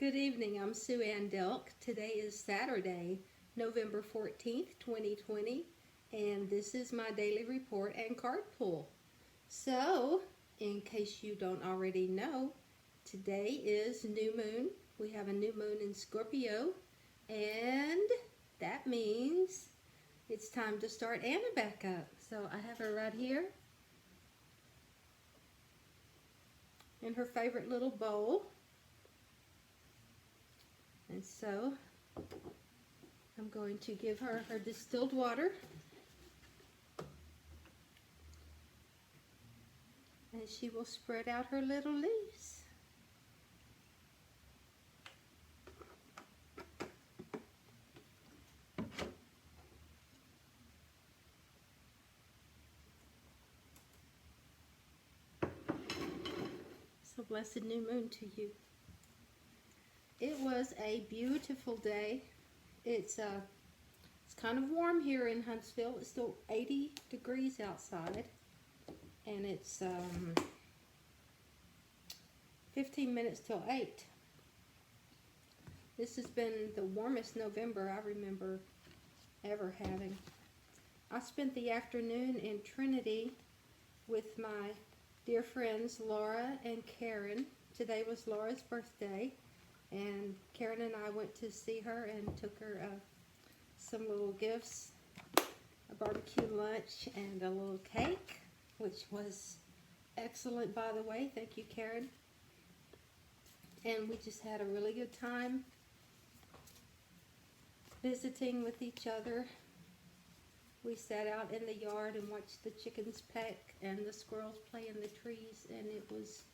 Good evening, I'm Sue Ann Delk. Today is Saturday, November 14th, 2020, and this is my daily report and card pull. So, in case you don't already know, today is new moon. We have a new moon in Scorpio, and that means it's time to start Anna back up. So I have her right here in her favorite little bowl. And so I'm going to give her her distilled water, and she will spread out her little leaves. So blessed new moon to you. It was a beautiful day. It's kind of warm here in Huntsville. It's still 80 degrees outside, and it's 15 minutes till 8. This has been the warmest November I remember ever having. I spent the afternoon in Trinity with my dear friends Laura and Karen. Today was Laura's birthday, and Karen and I went to see her and took her some little gifts, a barbecue lunch and a little cake, which was excellent, by the way. Thank you, Karen. And we just had a really good time visiting with each other. We sat out in the yard and watched the chickens peck and the squirrels play in the trees, and it was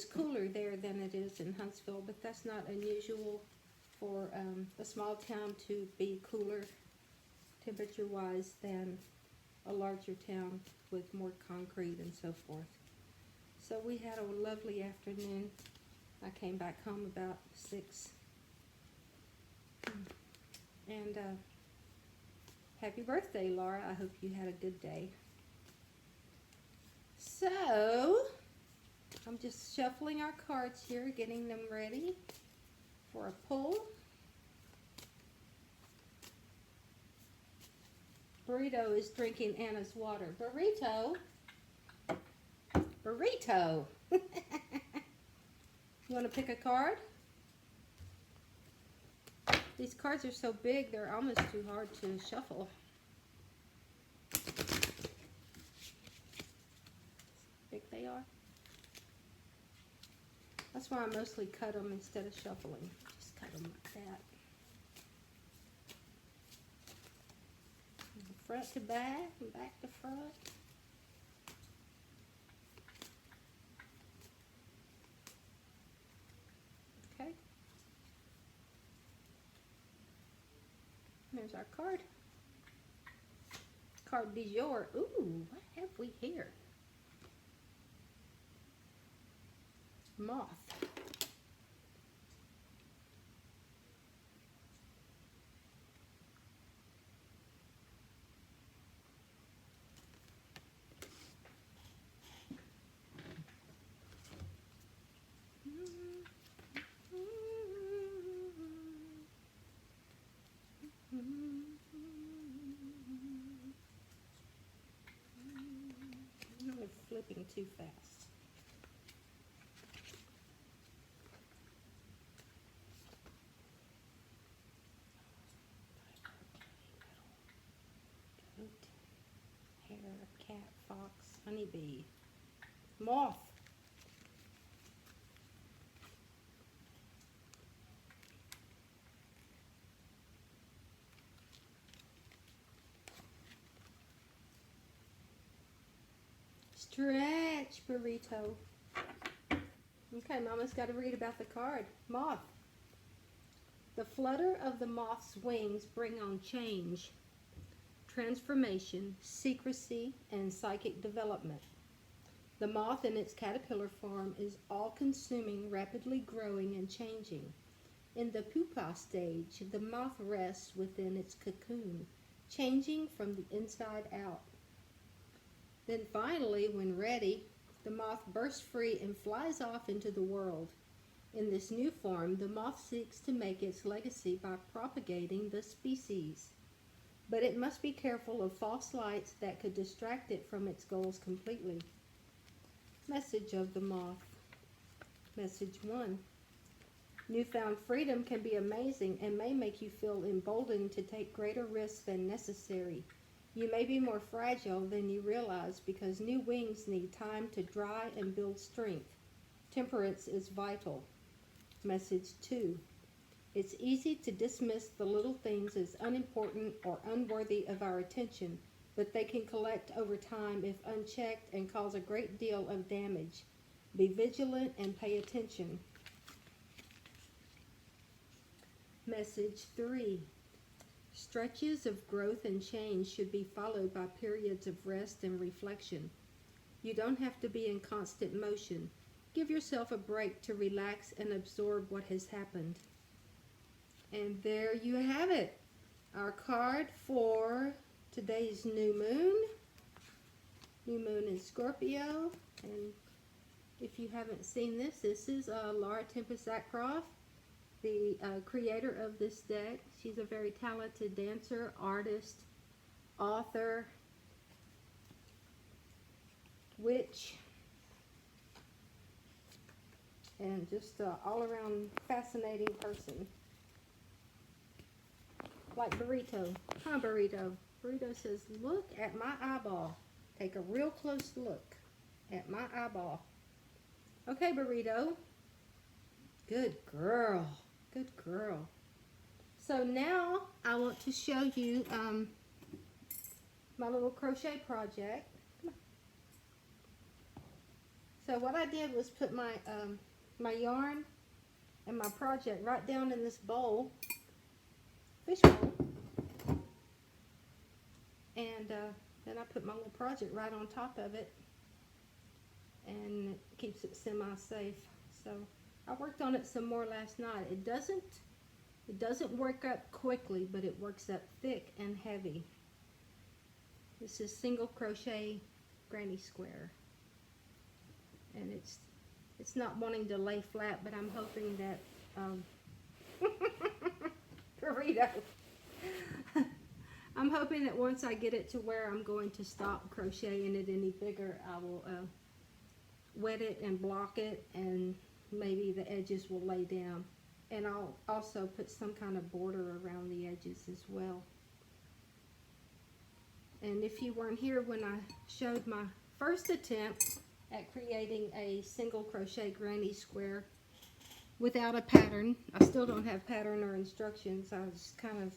cooler there than it is in Huntsville, but that's not unusual for a small town to be cooler temperature-wise than a larger town with more concrete and so forth. So we had a lovely afternoon. I came back home about 6. And happy birthday, Laura. I hope you had a good day. So I'm just shuffling our cards here, getting them ready for a pull. Burrito is drinking Anna's water. Burrito. You want to pick a card? These cards are so big, they're almost too hard to shuffle. Big they are. That's why I mostly cut them instead of shuffling. Just cut them like that. Front to back and back to front. Okay. There's our card. Card du jour. Ooh, what have we here? Moth. I'm flipping too fast. Goat, hare, cat, fox, honeybee, moth. Stretch, burrito. Okay, Mama's got to read about the card. Moth. The flutter of the moth's wings bring on change, transformation, secrecy, and psychic development. The moth in its caterpillar form is all-consuming, rapidly growing and changing. In the pupa stage, the moth rests within its cocoon, changing from the inside out. Then finally, when ready, the moth bursts free and flies off into the world. In this new form, the moth seeks to make its legacy by propagating the species. But it must be careful of false lights that could distract it from its goals completely. Message of the moth. Message 1. Newfound freedom can be amazing and may make you feel emboldened to take greater risks than necessary. You may be more fragile than you realize because new wings need time to dry and build strength. Temperance is vital. Message 2. It's easy to dismiss the little things as unimportant or unworthy of our attention, but they can collect over time if unchecked and cause a great deal of damage. Be vigilant and pay attention. Message 3. Stretches of growth and change should be followed by periods of rest and reflection. You don't have to be in constant motion. Give yourself a break to relax and absorb what has happened. And there you have it. Our card for today's new moon. New moon in Scorpio. And if you haven't seen this, this is Laura Tempest-Zackroft, the creator of this deck. She's a very talented dancer, artist, author, witch, and just all-around fascinating person. Like Burrito. Huh, Burrito? Burrito says, look at my eyeball. Take a real close look at my eyeball. Okay, Burrito. Good girl. Good girl. So now I want to show you my little crochet project. So what I did was put my my yarn and my project right down in this bowl, fish bowl, and then I put my little project right on top of it, and it keeps it semi-safe. So I worked on it some more last night. It doesn't work up quickly, but it works up thick and heavy. This is single crochet granny square, and it's not wanting to lay flat, but I'm hoping that Burrito. I'm hoping that once I get it to where I'm going to stop crocheting it any bigger, I will wet it and block it, and maybe the edges will lay down. And I'll also put some kind of border around the edges as well. And if you weren't here when I showed my first attempt at creating a single crochet granny square without a pattern, I still don't have pattern or instructions. I just kind of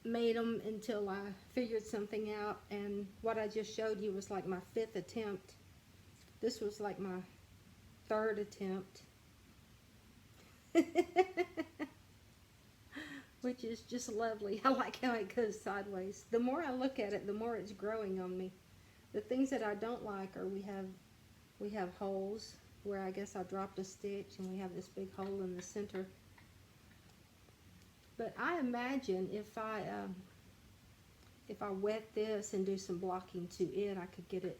made them until I figured something out, and what I just showed you was like my 5th attempt. This was like my 3rd attempt. Which is just lovely. I like how it goes sideways. The more I look at it, the more it's growing on me. The things that I don't like are we have holes where I guess I dropped a stitch, and we have this big hole in the center. But I imagine if I wet this and do some blocking to it, I could get it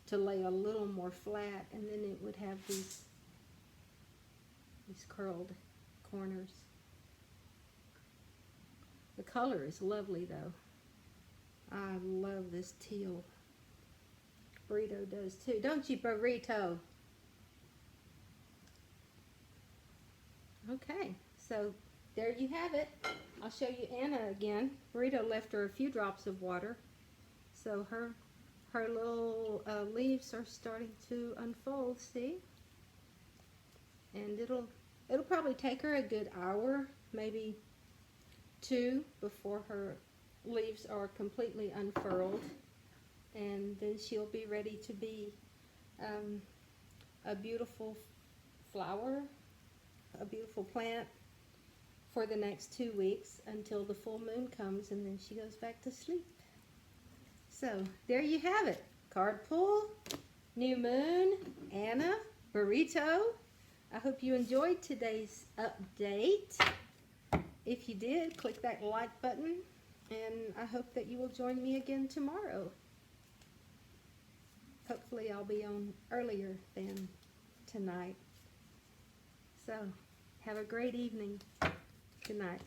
to lay a little more flat, and then it would have these curled corners. The color is lovely though. I love this teal. Burrito does too, don't you, Burrito? Okay, so there you have it. I'll show you Anna again. Burrito left her a few drops of water, so her little leaves are starting to unfold. See, and it'll probably take her a good hour, maybe 2, before her leaves are completely unfurled, and then she'll be ready to be a beautiful flower, a beautiful plant for the next 2 weeks until the full moon comes, and then she goes back to sleep. So there you have it. Card pull, new moon, Anna, Burrito. I hope you enjoyed today's update. If you did, click that like button, and I hope that you will join me again tomorrow. Hopefully I'll be on earlier than tonight. So, have a great evening. Good night.